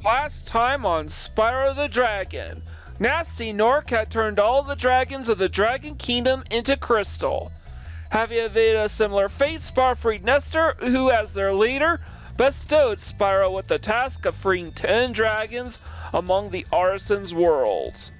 Last time on Spyro the Dragon, Nasty Nork had turned all the dragons of the Dragon Kingdom into crystal. Having evaded a similar fate, Spyro freed Nestor, who as their leader, bestowed Spyro with the task of freeing 10 dragons among the Artisans' worlds.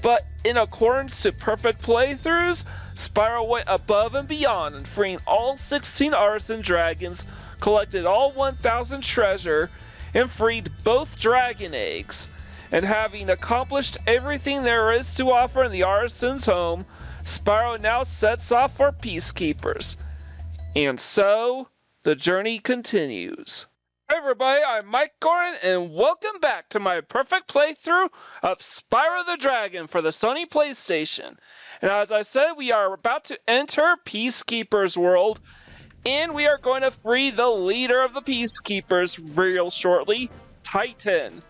But in accordance to perfect playthroughs, Spyro went above and beyond in freeing all 16 Artisan dragons, collected all 1,000 treasure, and freed both dragon eggs. And having accomplished everything there is to offer in the Artisans Home, Spyro now sets off for Peacekeepers. And so, the journey continues. Hey everybody, I'm Mike Gorin, and welcome back to my perfect playthrough of Spyro the Dragon for the Sony PlayStation. And as I said, we are about to enter Peacekeepers world, and we are going to free the leader of the Peacekeepers real shortly, Titan.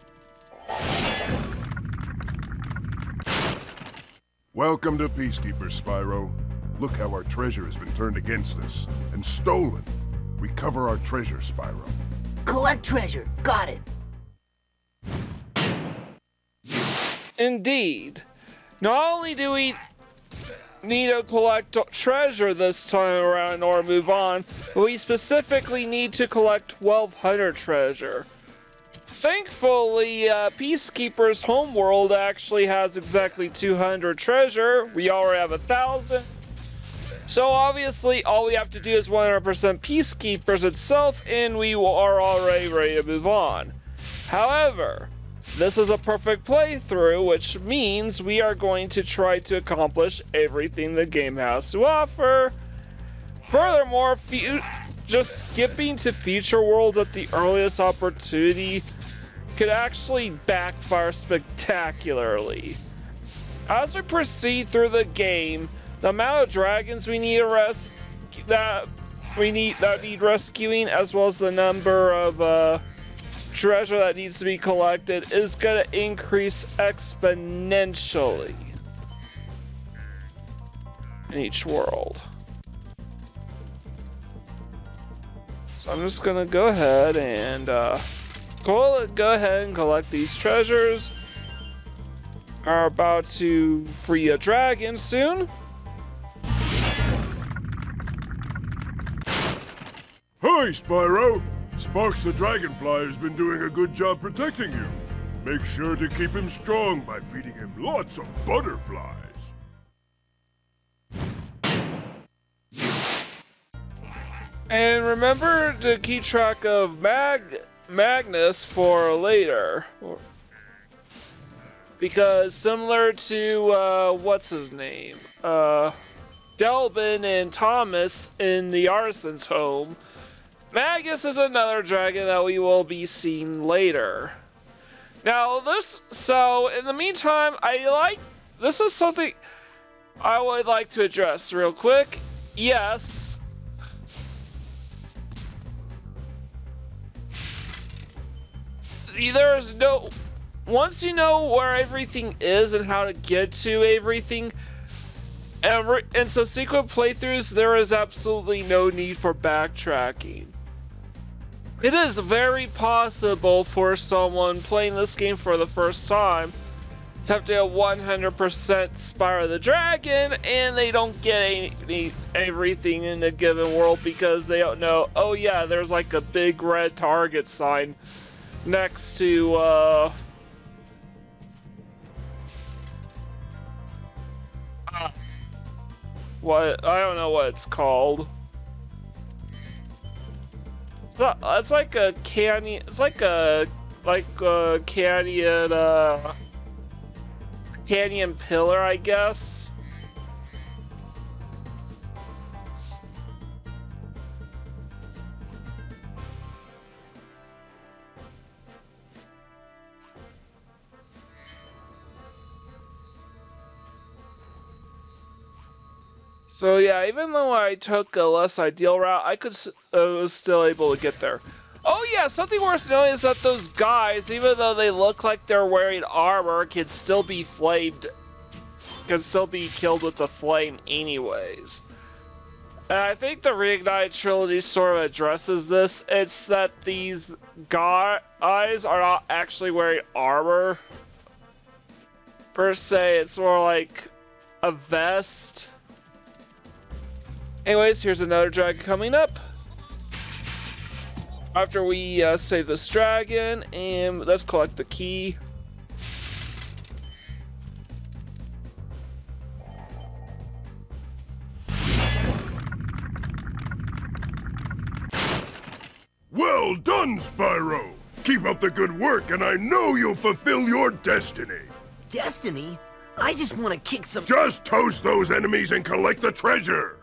Welcome to Peacekeepers, Spyro. Look how our treasure has been turned against us and stolen. Recover our treasure, Spyro. Collect treasure. Got it. Indeed. Not only do we need to collect treasure this time around in order to move on, but we specifically need to collect 1,200 treasure. Thankfully, Peacekeeper's homeworld actually has exactly 200 treasure. We already have 1,000. So obviously, all we have to do is 100% Peacekeepers itself, and we are already ready to move on. However, this is a perfect playthrough, which means we are going to try to accomplish everything the game has to offer. Furthermore, just skipping to future worlds at the earliest opportunity could actually backfire spectacularly. As we proceed through the game, the amount of dragons we need that need rescuing, as well as the number of treasure that needs to be collected, is going to increase exponentially in each world. So I'm just going to go ahead and collect these treasures. Are about to free a dragon soon. Hi, Spyro! Sparks the Dragonfly has been doing a good job protecting you. Make sure to keep him strong by feeding him lots of butterflies. And remember to keep track of Magnus for later. Because similar to, what's his name? Delbin and Thomas in the Artisans Home, Magnus is another dragon that we will be seeing later. Now so in the meantime, this is something I would like to address real quick. Yes. Once you know where everything is and how to get to everything, and subsequent playthroughs, there is absolutely no need for backtracking. It is very possible for someone playing this game for the first time to have to get 100% Spyro the Dragon, and they don't get everything in a given world because they don't know, oh yeah, there's like a big red target sign next to, what, I don't know what it's called. It's like a canyon. It's like a canyon pillar, I guess. So yeah, even though I took a less ideal route, I was still able to get there. Oh yeah, something worth noting is that those guys, even though they look like they're wearing armor, can still be killed with the flame anyways. And I think the Reignited trilogy sort of addresses this. It's that these guys are not actually wearing armor per se. It's more like a vest. Anyways, here's another dragon coming up. After we save this dragon, and let's collect the key. Well done, Spyro! Keep up the good work, and I know you'll fulfill your destiny. Destiny? I just want to kick some... Just toast those enemies and collect the treasure!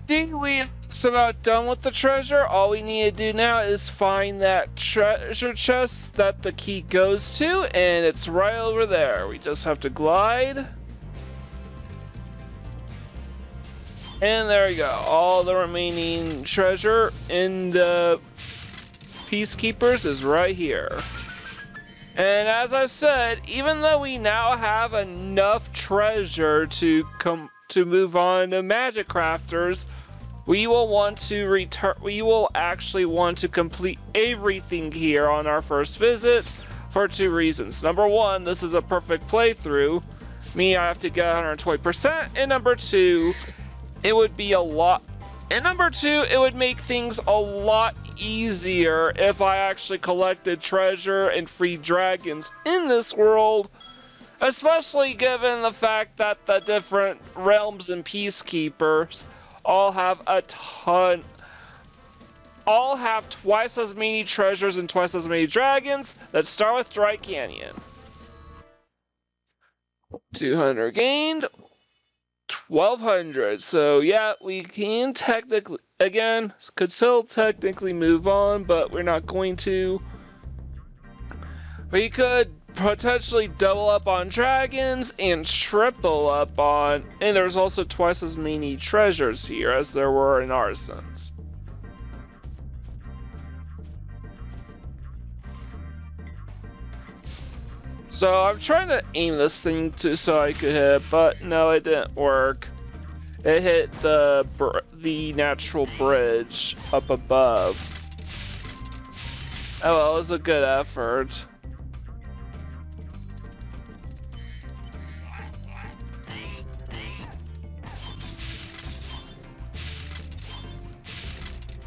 Think we're about done with the treasure. All we need to do now is find that treasure chest that the key goes to, and it's right over there. We just have to glide. And there we go. All the remaining treasure in the Peacekeepers is right here. And as I said, even though we now have enough treasure to move on to Magic Crafters, we will want to return. We will actually want to complete everything here on our first visit for two reasons. Number one, this is a perfect playthrough. I have to get 120%, and number two, it would be a lot. And number two, it would make things a lot easier if I actually collected treasure and free dragons in this world. Especially given the fact that the different realms and Peacekeepers all have twice as many treasures and twice as many dragons. Let's start with Dry Canyon. 200 gained. 1200. So yeah, we can technically, again, could still technically move on, but we're not going to. We could potentially double up on dragons and triple up on, and there's also twice as many treasures here as there were in Artisans. So I'm trying to aim this thing so I could hit, but no, it didn't work. It hit the natural bridge up above. Oh well, it was a good effort.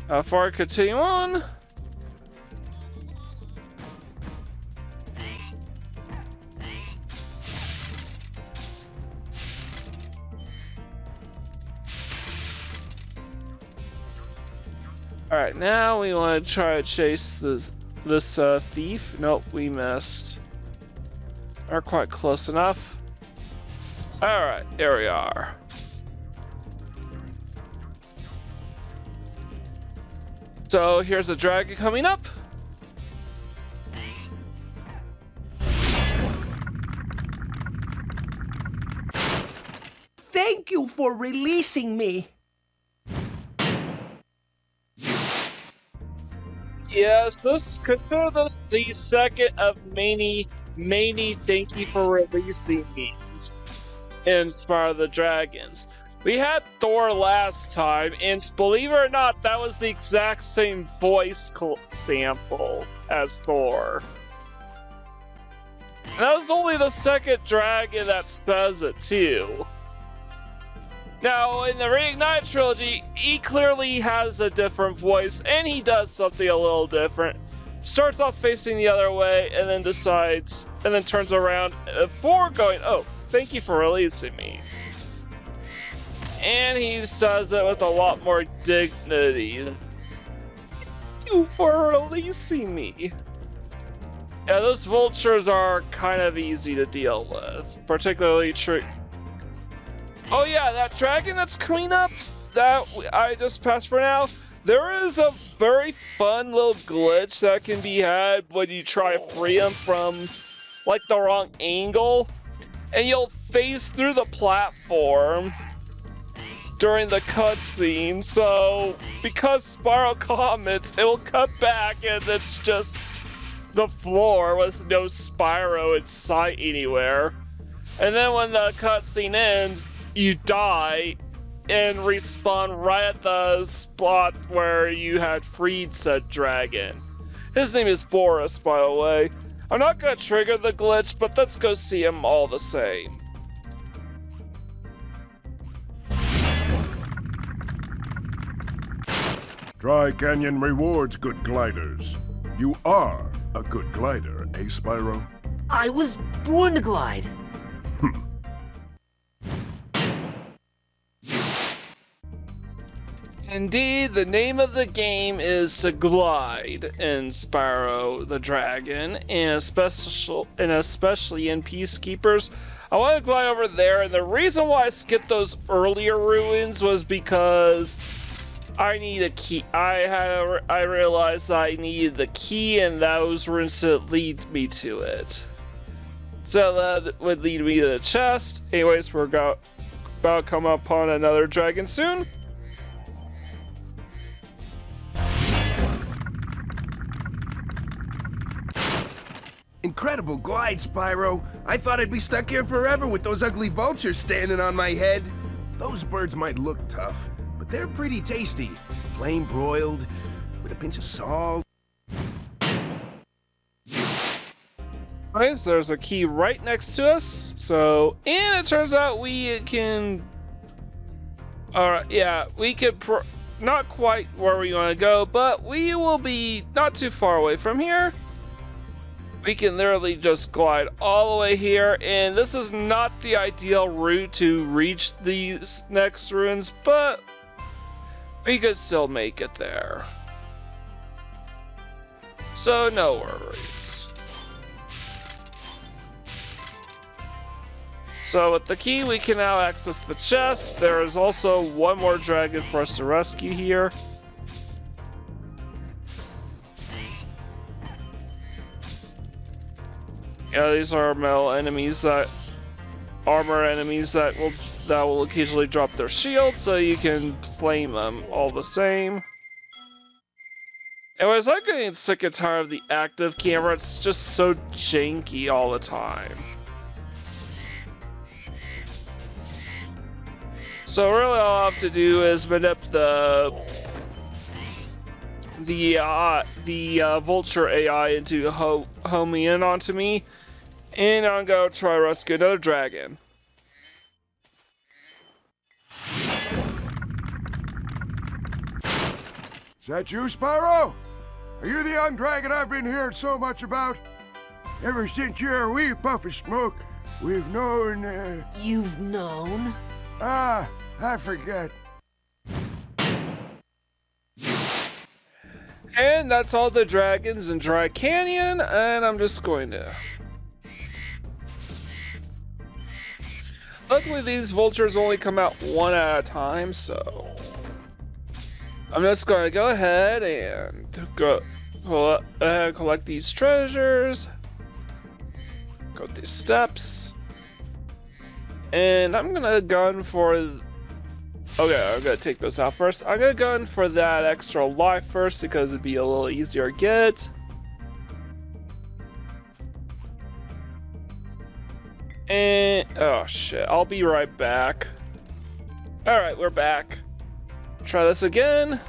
How far continue on? Alright, now we want to try to chase this thief. Nope, we missed. We're quite close enough. Alright, here we are. So here's a dragon coming up. Thank you for releasing me. Yes, consider this the second of many thank you for releasing me in Spyro the Dragons. We had Thor last time, and believe it or not, that was the exact same voice sample as Thor. And that was only the second dragon that says it too. Now, in the Reignited trilogy, he clearly has a different voice, and he does something a little different. Starts off facing the other way, and then decides, and then turns around before going, oh, thank you for releasing me. And he says it with a lot more dignity. Thank you for releasing me. Yeah, those vultures are kind of easy to deal with, particularly Oh yeah, that dragon that's coming up that I just passed for now, there is a very fun little glitch that can be had when you try to free him from like the wrong angle, and you'll phase through the platform during the cutscene. So because Spyro comments, it will cut back and it's just the floor with no Spyro in sight anywhere. And then when the cutscene ends, you die and respawn right at the spot where you had freed said dragon. His name is Boris, by the way. I'm not gonna trigger the glitch, but let's go see him all the same. Dry Canyon rewards good gliders. You are a good glider, eh, Spyro? I was born to glide. Indeed, the name of the game is to glide in Spyro the Dragon, and especially in Peacekeepers. I want to glide over there, and the reason why I skipped those earlier ruins was because I need a key. I realized I needed the key, and those ruins to lead me to it. So that would lead me to the chest. Anyways, we're about to come upon another dragon soon. Incredible glide, Spyro. I thought I'd be stuck here forever with those ugly vultures standing on my head. Those birds might look tough, but they're pretty tasty. Flame broiled, with a pinch of salt. Anyways, there's a key right next to us. So, and it turns out we can... Alright, yeah, we could... not quite where we want to go, but we will be not too far away from here. We can literally just glide all the way here, and this is not the ideal route to reach these next ruins, but we could still make it there. So no worries. So with the key, we can now access the chest. There is also one more dragon for us to rescue here. Yeah, these are armor enemies that will occasionally drop their shields, so you can claim them all the same. Anyways, I'm getting sick and tired of the active camera. It's just so janky all the time. So really, all I have to do is manip the vulture AI into homing in onto me, and I'm gonna try to rescue another dragon. Is that you, Spyro? Are you the young dragon I've been hearing so much about? Ever since you're a wee puff of smoke, we've known, You've known? I forget. And that's all the dragons in Dry Canyon, and I'm just going to... Luckily, these vultures only come out one at a time, so... I'm just going to go ahead and collect these treasures. Go these steps. And I'm going to gun for... Okay, I'm gonna take those out first. I'm gonna go in for that extra life first because it'd be a little easier to get. And oh shit, I'll be right back. Alright, we're back. Try this again.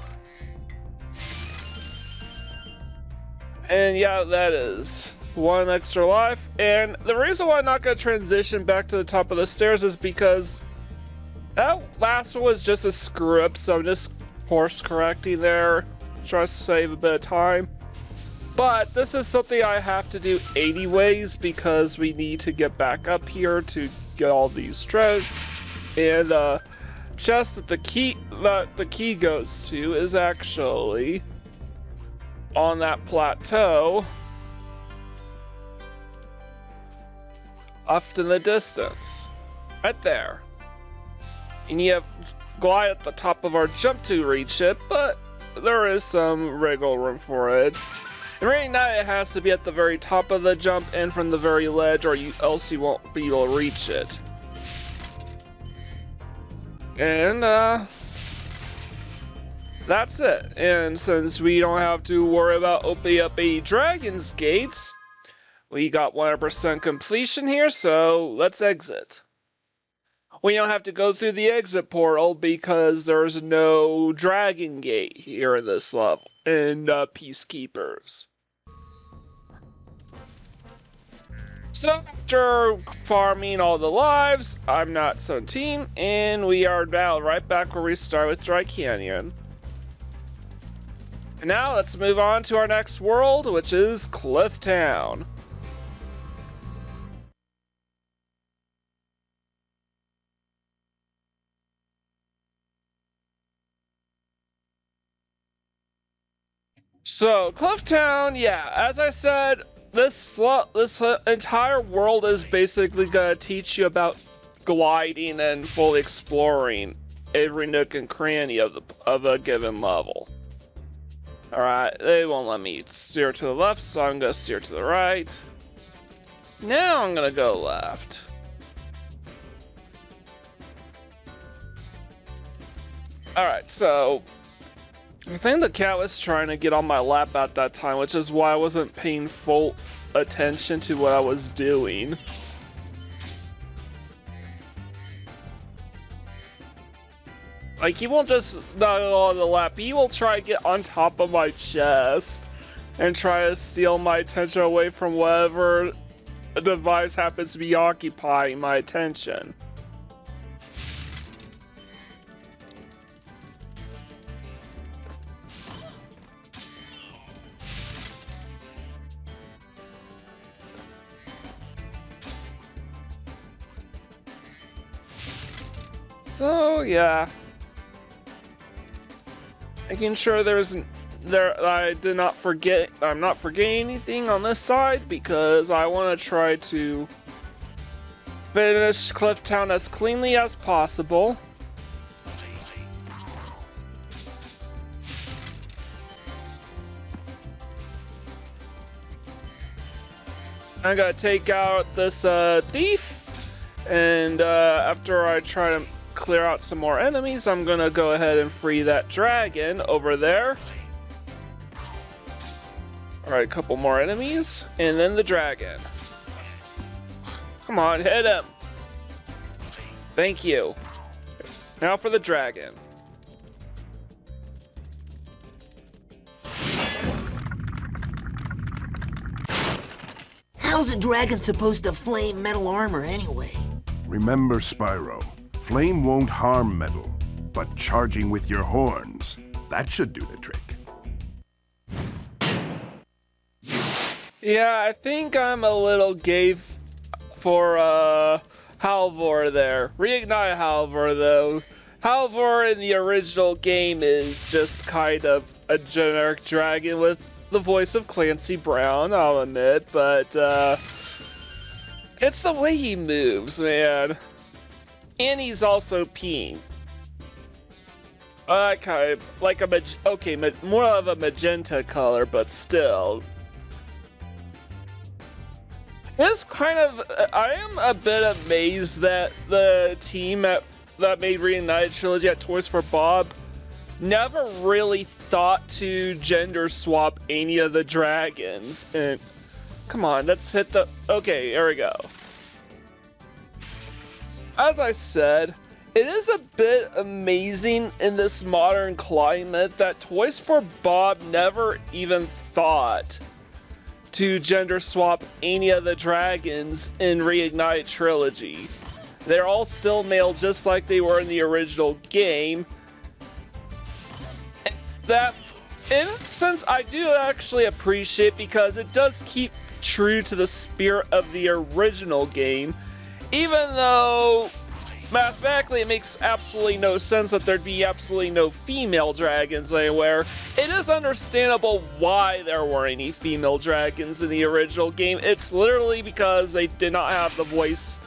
And yeah, that is one extra life. And the reason why I'm not gonna transition back to the top of the stairs is because that last one was just a screw up, so I'm just course correcting there, try to save a bit of time. But this is something I have to do 80 ways because we need to get back up here to get all these treasures. And chest that the key goes to is actually on that plateau off in the distance, right there. And you have glide at the top of our jump to reach it, but there is some wriggle room for it. And right now it has to be at the very top of the jump and from the very ledge, or else you won't be able to reach it. And that's it. And since we don't have to worry about opening up any dragon's gates, We got 100% completion here, so let's exit. We don't have to go through the exit portal because there's no dragon gate here in this level, in Peacekeepers. So after farming all the lives, I'm not 17, and we are now right back where we start with Dry Canyon. And now let's move on to our next world, which is Cliff Town. So, Cliff Town, yeah, as I said, this entire world is basically gonna teach you about gliding and fully exploring every nook and cranny of a given level. Alright, they won't let me steer to the left, so I'm gonna steer to the right. Now I'm gonna go left. Alright, so I think the cat was trying to get on my lap at that time, which is why I wasn't paying full attention to what I was doing. Like, he won't just not go on the lap, he will try to get on top of my chest and try to steal my attention away from whatever device happens to be occupying my attention. So yeah, making sure I did not forget. I'm not forgetting anything on this side because I want to try to finish Cliff Town as cleanly as possible. I'm gonna take out this thief, and after I try to clear out some more enemies, I'm gonna go ahead and free that dragon over there. Alright, a couple more enemies, and then the dragon. Come on, hit him! Thank you. Now for the dragon. How's a dragon supposed to flame metal armor anyway? Remember, Spyro, flame won't harm metal, but charging with your horns, that should do the trick. Yeah, I think I'm a little gay for Halvor there. Reignite Halvor though. Halvor in the original game is just kind of a generic dragon with the voice of Clancy Brown, I'll admit, but it's the way he moves, man. And he's also pink. Okay, like more of a magenta color, but still. It's kind of, I am a bit amazed that the team that made Reunited Trilogy at Toys for Bob never really thought to gender swap any of the dragons. And come on, let's hit the, okay, here we go. As I said, it is a bit amazing in this modern climate that Toys for Bob never even thought to gender swap any of the dragons in Reignited Trilogy. They're all still male just like they were in the original game. That, in a sense, I do actually appreciate because it does keep true to the spirit of the original game, even though mathematically it makes absolutely no sense that there'd be absolutely no female dragons anywhere. It is understandable why there weren't any female dragons in the original game. It's literally because they did not have the voice.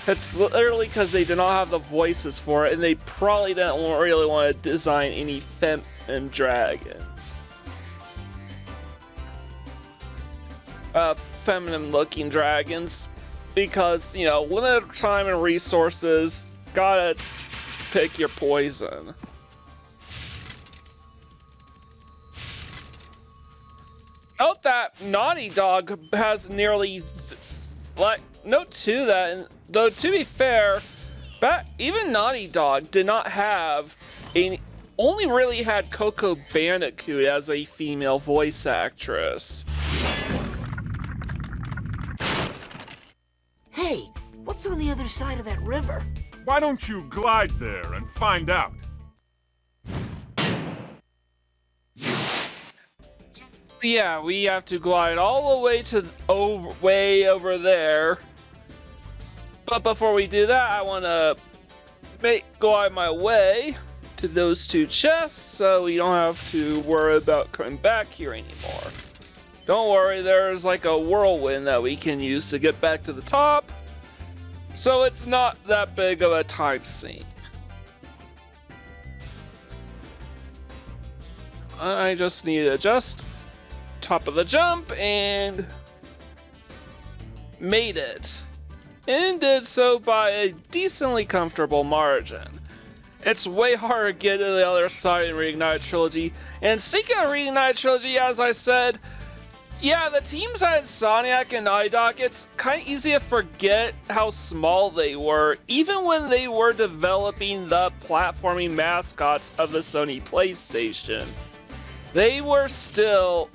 It's literally because they did not have the voices for it, and they probably didn't really want to design any feminine dragons. Feminine looking dragons. Because, you know, limited time and resources, gotta pick your poison. Note that Naughty Dog has nearly, note too that, though to be fair, even Naughty Dog did not have only really had Coco Bandicoot as a female voice actress. Hey, what's on the other side of that river? Why don't you glide there and find out? Yeah, we have to glide all the way to way over there. But before we do that, I want to glide my way to those two chests so we don't have to worry about coming back here anymore. Don't worry, there's like a whirlwind that we can use to get back to the top, so it's not that big of a time sink. I just need to adjust top of the jump and made it. And did so by a decently comfortable margin. It's way harder to get to the other side in Reignited Trilogy. And speaking of Reignited Trilogy, as I said, yeah, the teams at Insomniac and Naughty Dog, it's kind of easy to forget how small they were, even when they were developing the platforming mascots of the Sony PlayStation. They were still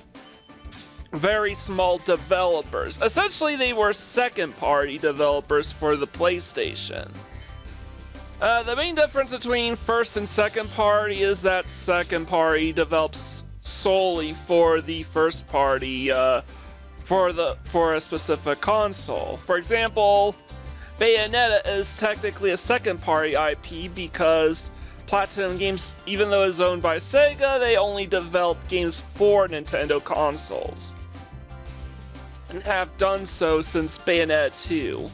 very small developers. Essentially, they were second-party developers for the PlayStation. The main difference between first and second party is that second party develops solely for the first party, for a specific console. For example, Bayonetta is technically a second party IP because Platinum Games, even though it's owned by Sega, they only develop games for Nintendo consoles. And have done so since Bayonetta 2.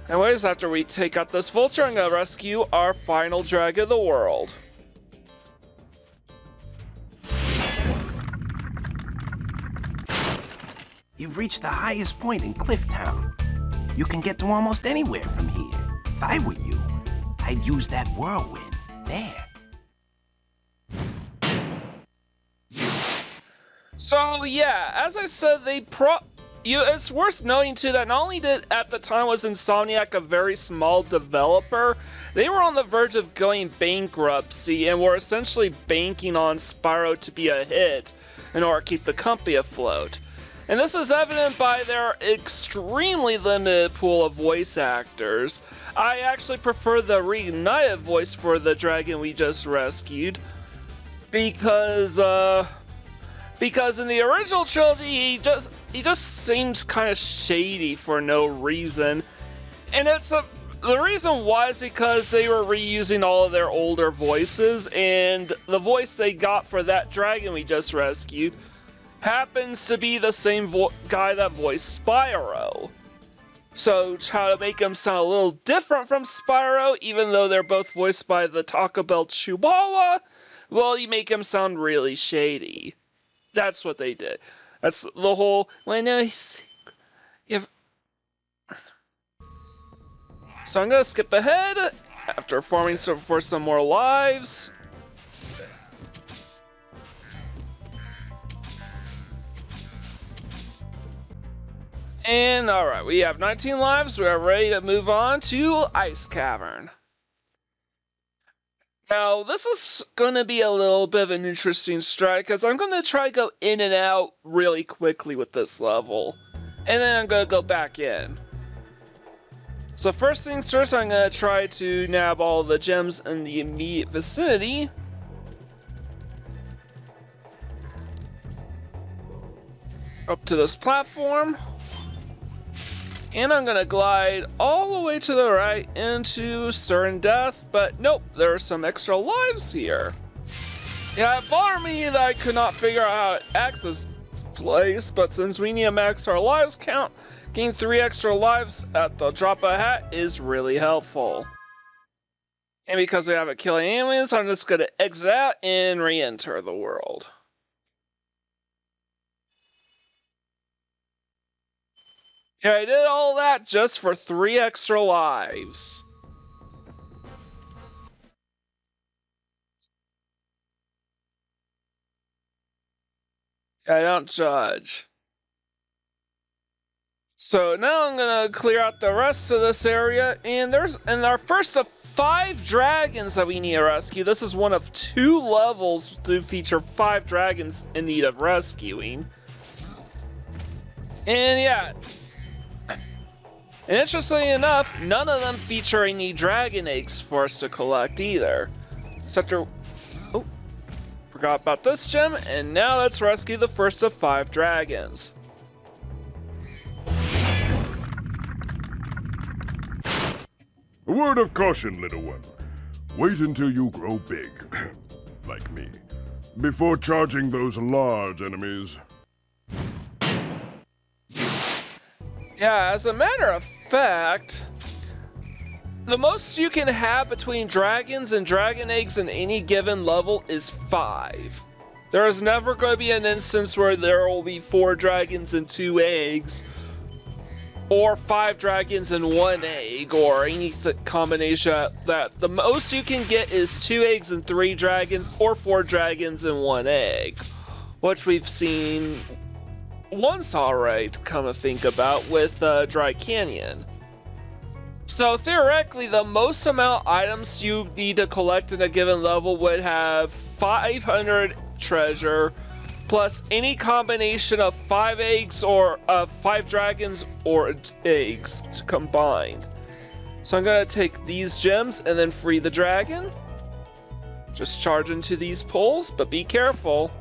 Anyways, after we take out this vulture, I'm gonna rescue our final dragon of the world. You've reached the highest point in Clifftown. You can get to almost anywhere from here. If I were you, I'd use that whirlwind there. So yeah, as I said, it's worth noting too that not only did at the time was Insomniac a very small developer, they were on the verge of going bankruptcy and were essentially banking on Spyro to be a hit in order to keep the company afloat. And this is evident by their extremely limited pool of voice actors. I actually prefer the reunited voice for the dragon we just rescued because in the original trilogy he just seems kind of shady for no reason, and the reason why is because they were reusing all of their older voices, and the voice they got for that dragon we just rescued happens to be the same guy that voiced Spyro. So try to make him sound a little different from Spyro, even though they're both voiced by the Taco Bell Chihuahua, well, you make him sound really shady. That's what they did. That's the whole. Well, no, so I'm gonna skip ahead after farming for some more lives. And alright, we have 19 lives. We are ready to move on to Ice Cavern. Now, this is going to be a little bit of an interesting strat, because I'm going to try to go in and out really quickly with this level. And then I'm going to go back in. So first things first, I'm going to try to nab all the gems in the immediate vicinity. Up to this platform. And I'm gonna glide all the way to the right into certain death, but nope, there are some extra lives here. Yeah, it bothered me that I could not figure out how to access this place, but since we need to max our lives count, gain 3 extra lives at the drop of a hat is really helpful. And because we haven't killed any aliens, I'm just gonna exit out and re-enter the world. Yeah, I did all that just for 3 extra lives. I don't judge. So now I'm gonna clear out the rest of this area, and there's our first of 5 dragons that we need to rescue. This is one of 2 levels to feature 5 dragons in need of rescuing. And yeah, and interestingly enough, none of them feature any dragon eggs for us to collect either. Except for, oh, forgot about this gem, and now let's rescue the first of 5 dragons. A word of caution, little one. Wait until you grow big, like me, before charging those large enemies. Yeah, as a matter of fact, the most you can have between dragons and dragon eggs in any given level is 5. There is never going to be an instance where there will be 4 dragons and 2 eggs, or 5 dragons and 1 egg, or any combination that. The most you can get is 2 eggs and 3 dragons, or 4 dragons and 1 egg, which we've seen once already, come to think about, with Dry Canyon. So theoretically, the most amount of items you need to collect in a given level would have 500 treasure, plus any combination of 5 eggs or 5 dragons or eggs combined. So I'm gonna take these gems and then free the dragon. Just charge into these poles, but be careful.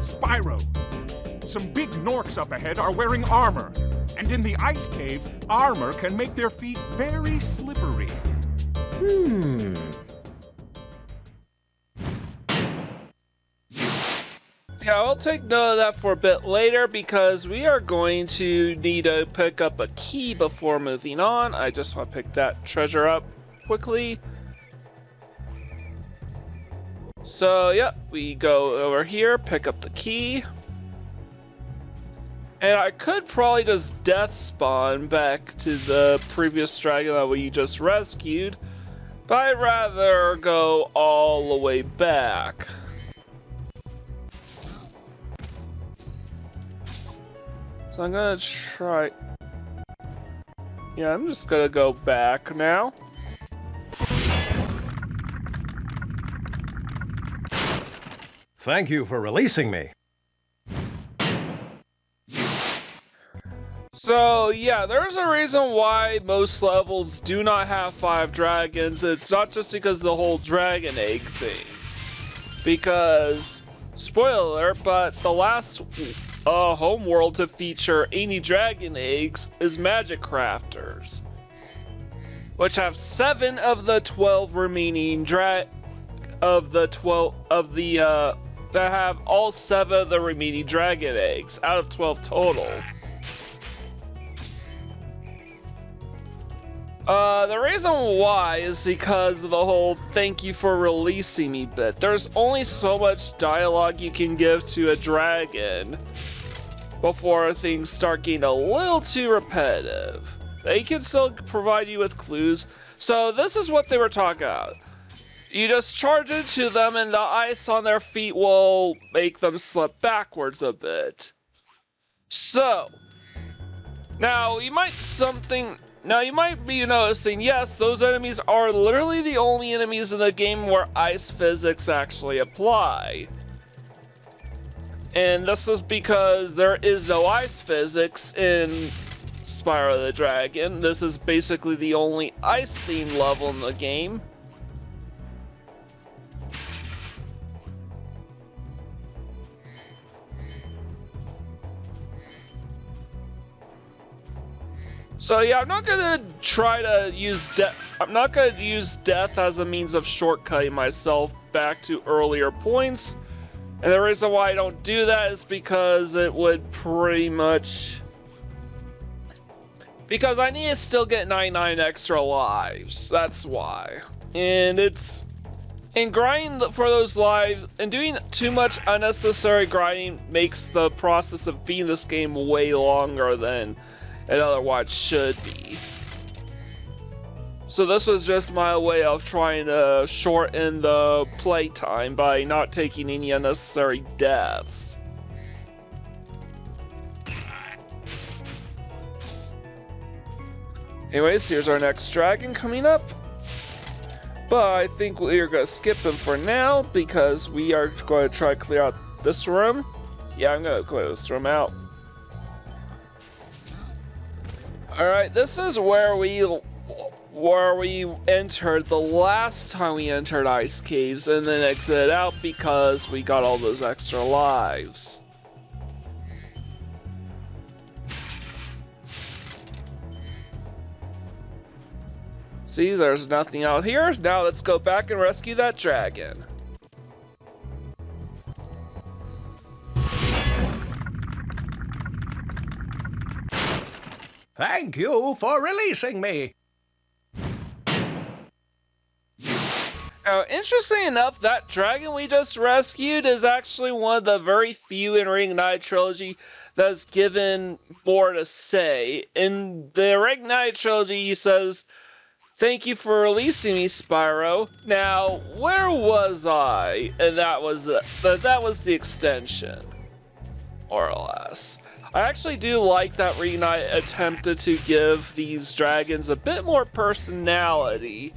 Spyro! Some big Norks up ahead are wearing armor, and in the ice cave, armor can make their feet very slippery. Yeah, I'll take note of that for a bit later because we are going to need to pick up a key before moving on. I just want to pick that treasure up quickly. So, yeah, we go over here, pick up the key. And I could probably just death spawn back to the previous dragon that we just rescued, but I'd rather go all the way back. So I'm gonna try... Yeah, I'm just gonna go back now. Thank you for releasing me. So yeah, there's a reason why most levels do not have 5 dragons. It's not just because of the whole dragon egg thing. Because, spoiler alert, but the last home world to feature any dragon eggs is Magic Crafters, which have 7 of the 12 remaining that have all 7 of the remaining dragon eggs out of 12 total. The reason why is because of the whole thank you for releasing me bit. There's only so much dialogue you can give to a dragon before things start getting a little too repetitive. They can still provide you with clues. So this is what they were talking about. You just charge into them and the ice on their feet will make them slip backwards a bit. So, now you might be noticing, yes, those enemies are literally the only enemies in the game where ice physics actually apply. And this is because there is no ice physics in Spyro the Dragon. This is basically the only ice-themed level in the game. So yeah, I'm not gonna try to use death. I'm not gonna use death as a means of shortcutting myself back to earlier points. And the reason why I don't do that is because it would pretty much... Because I need to still get 99 extra lives. That's why. And it's... And grinding for those lives, and doing too much unnecessary grinding makes the process of beating this game way longer than it otherwise should be. So this was just my way of trying to shorten the playtime by not taking any unnecessary deaths. Anyways, here's our next dragon coming up. But I think we are going to skip him for now because we are going to try to clear out this room. Yeah, I'm going to clear this room out. Alright, this is where we entered the last time we entered ice caves and then exited out because we got all those extra lives. See, there's nothing out here. Now let's go back and rescue that dragon. Thank you for releasing me. Now, interesting enough, that dragon we just rescued is actually one of the very few in Reignited Trilogy that's given more to say. In the Reignited Trilogy, he says, "Thank you for releasing me, Spyro. Now, where was I?" And that was the extension, more or less. I actually do like that Reignited attempted to give these dragons a bit more personality,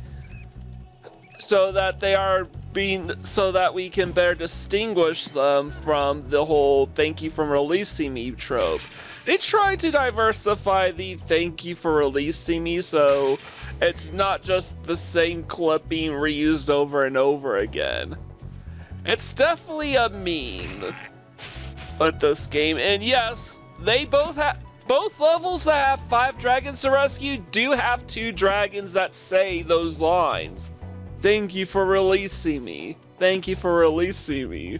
so that we can better distinguish them from the whole "thank you for releasing me" trope. They tried to diversify the "thank you for releasing me" so it's not just the same clip being reused over and over again. It's definitely a meme with this game, and yes, they both levels that have 5 dragons to rescue do have 2 dragons that say those lines. "Thank you for releasing me. Thank you for releasing me."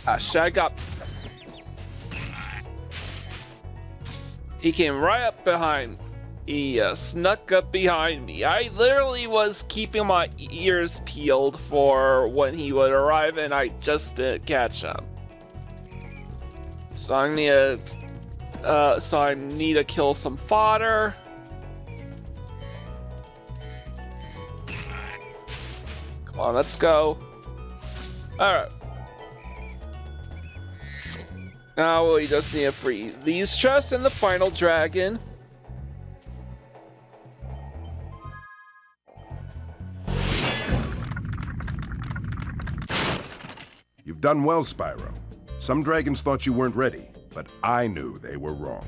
Ah, shut up. He came right up behind. He snuck up behind me. I literally was keeping my ears peeled for when he would arrive, and I just didn't catch him. So I need to kill some fodder. Come on, let's go. Alright. Now we just need to free these chests and the final dragon. You've done well, Spyro. Some dragons thought you weren't ready, but I knew they were wrong.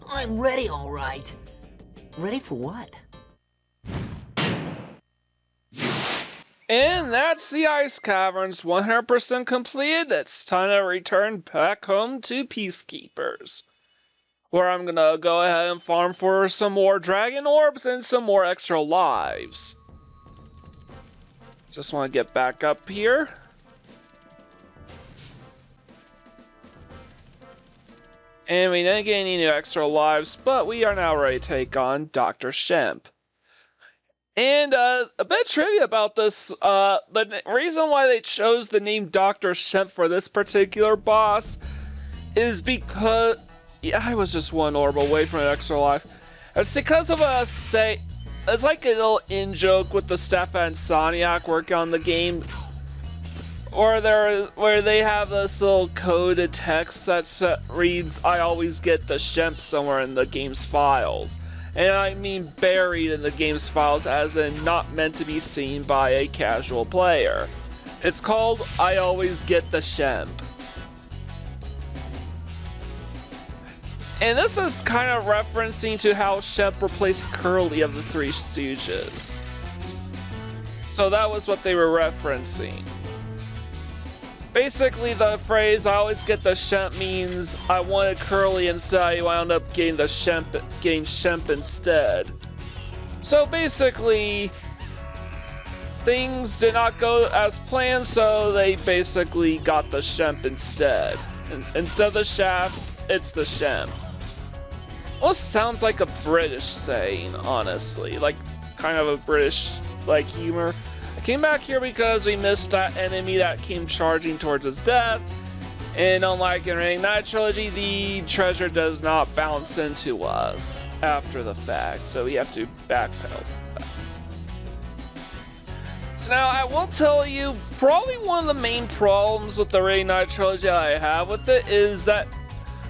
I'm ready, all right. Ready for what? And that's the Ice Caverns 100% completed. It's time to return back home to Peacekeepers, where I'm gonna go ahead and farm for some more dragon orbs and some more extra lives. Just want to get back up here. And we didn't get any new extra lives, but we are now ready to take on Dr. Shemp. And a bit of trivia about this, the reason why they chose the name Dr. Shemp for this particular boss is because, yeah, I was just one orb away from an extra life. It's because of it's like a little in-joke with the Stefan and Soniac working on the game, where they have this little coded text that reads, "I always get the Shemp" somewhere in the game's files. And I mean buried in the game's files, as in not meant to be seen by a casual player. It's called "I always get the Shemp." And this is kind of referencing to how Shemp replaced Curly of the Three Stooges. So that was what they were referencing. Basically, the phrase "I always get the Shemp" means I wanted Curly instead, I wound up getting Shemp instead. So basically, things did not go as planned, so they basically got the Shemp instead. Instead of the Shaft, it's the Shemp. Almost sounds like a British saying, honestly. Like, kind of a British, humor. I came back here because we missed that enemy that came charging towards his death. And unlike in Ring Knight Trilogy, the treasure does not bounce into us after the fact, so we have to backpedal. Now, I will tell you, probably one of the main problems with the Ring Knight Trilogy I have with it is that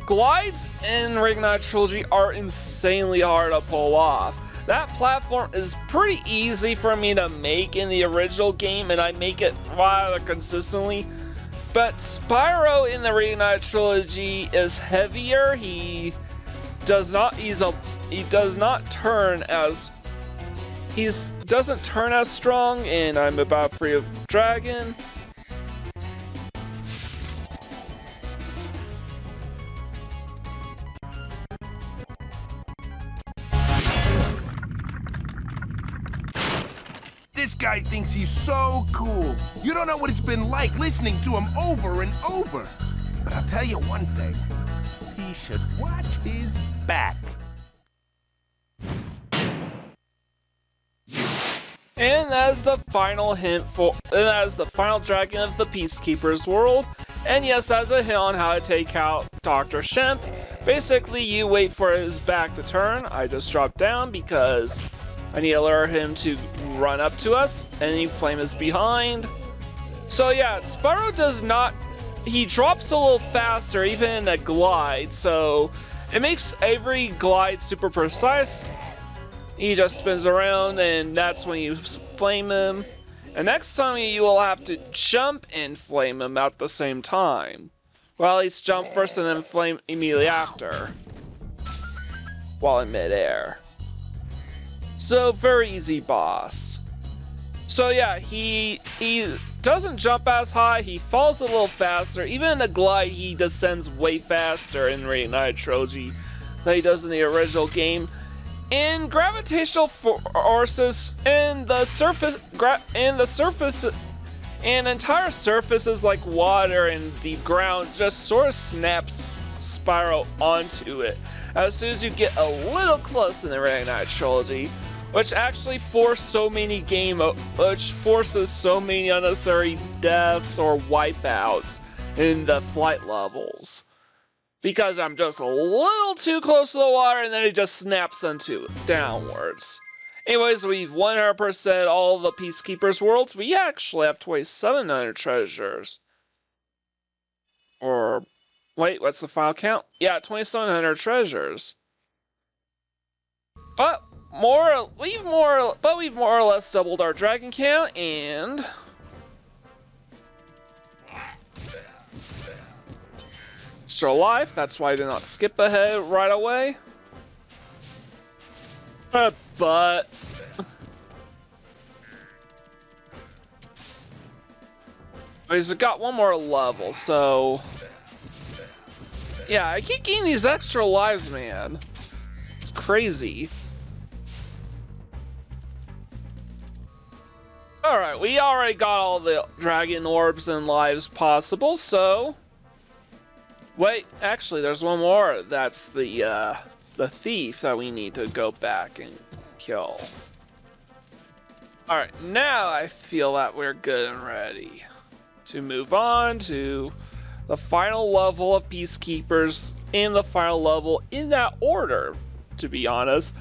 glides in Ring Knight Trilogy are insanely hard to pull off. That platform is pretty easy for me to make in the original game, and I make it rather consistently. But Spyro in the Ring Knight Trilogy is heavier. He doesn't turn as strong, and I'm about free of dragon. This guy thinks he's so cool. You don't know what it's been like listening to him over and over. But I'll tell you one thing. He should watch his back. And as the final hint as the final dragon of the Peacekeeper's world, and yes, as a hint on how to take out Dr. Shemp, basically you wait for his back to turn. I just dropped down because I need to lure him to run up to us, and then you flame his behind. So yeah, Spyro does not, he drops a little faster even in a glide, so it makes every glide super precise. He just spins around, and that's when you flame him. And next time you will have to jump and flame him at the same time. Well, at least jump first and then flame immediately after, while in midair. So, very easy boss. So yeah, he doesn't jump as high, he falls a little faster. Even in the glide, he descends way faster in Ring Knight Trilogy than he does in the original game. In gravitational forces, and the entire surface is like water, and the ground just sort of snaps Spyro onto it as soon as you get a little close in the Ring Knight Trilogy, which actually forces so many unnecessary deaths or wipeouts in the flight levels. Because I'm just a little too close to the water, and then it just snaps onto it downwards. Anyways, we've 100% all the Peacekeeper's worlds. We actually have 2,700 treasures. Or, wait, what's the final count? Yeah, 2,700 treasures. But we've more or less doubled our dragon count, and still alive. That's why I did not skip ahead right away. But he's got one more level, so yeah, I keep getting these extra lives, man. It's crazy. Alright, we already got all the dragon orbs and lives possible, so wait, actually, there's one more. That's the thief that we need to go back and kill. Alright, now I feel that we're good and ready to move on to the final level of Peacekeepers, and the final level in that order, to be honest.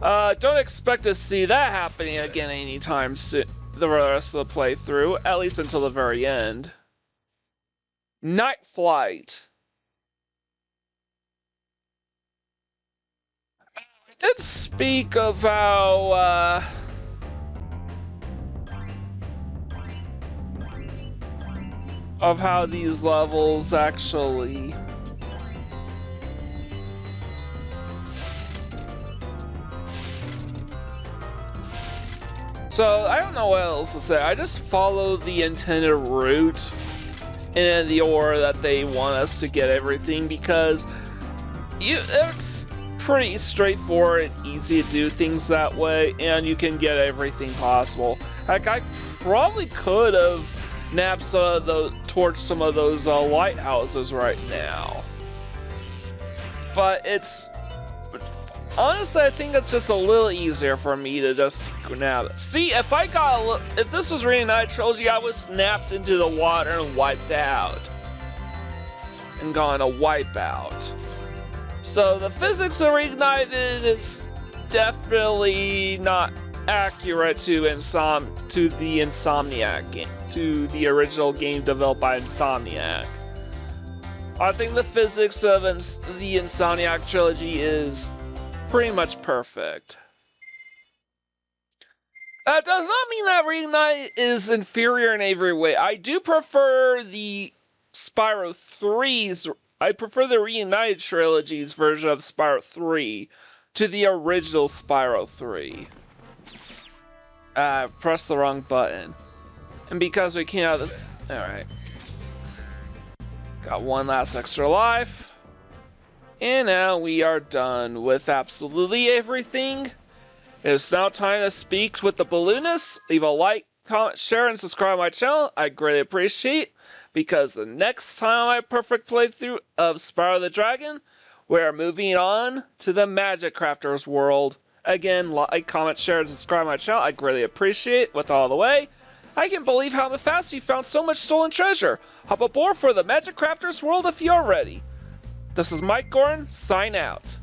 Don't expect to see that happening again anytime soon, the rest of the playthrough, at least until the very end. Night Flight. I did speak of how, these levels actually so I don't know what else to say. I just follow the intended route in the order that they want us to get everything, because it's pretty straightforward and easy to do things that way, and you can get everything possible. Like, I probably could have nabbed torched some of those lighthouses right now, but honestly, I think it's just a little easier for me to just nab it. See, if this was Ring Knight Trilogy, I was snapped into the water and wiped out. and gone a wipeout. So the physics of Reignited is definitely not accurate to the Insomniac game, to the original game developed by Insomniac. I think the physics of the Insomniac trilogy is pretty much perfect. That does not mean that Reignite is inferior in every way. I do prefer the Spyro 3's. I prefer the Reunited trilogy's version of Spyro 3 to the original Spyro 3. Press the wrong button. And because we can't have the... Alright. Got one last extra life. And now we are done with absolutely everything. It's now time to speak with the balloonists. Leave a like, comment, share, and subscribe to my channel. I greatly appreciate, because the next time I perfect playthrough of Spyro the Dragon, we're moving on to the Magic Crafters world. Again, like, comment, share, and subscribe to my channel. I greatly appreciate. With all the way, I can't believe how fast you found so much stolen treasure. Hop aboard for the Magic Crafters world if you're ready. This is Mike Gordon, sign out.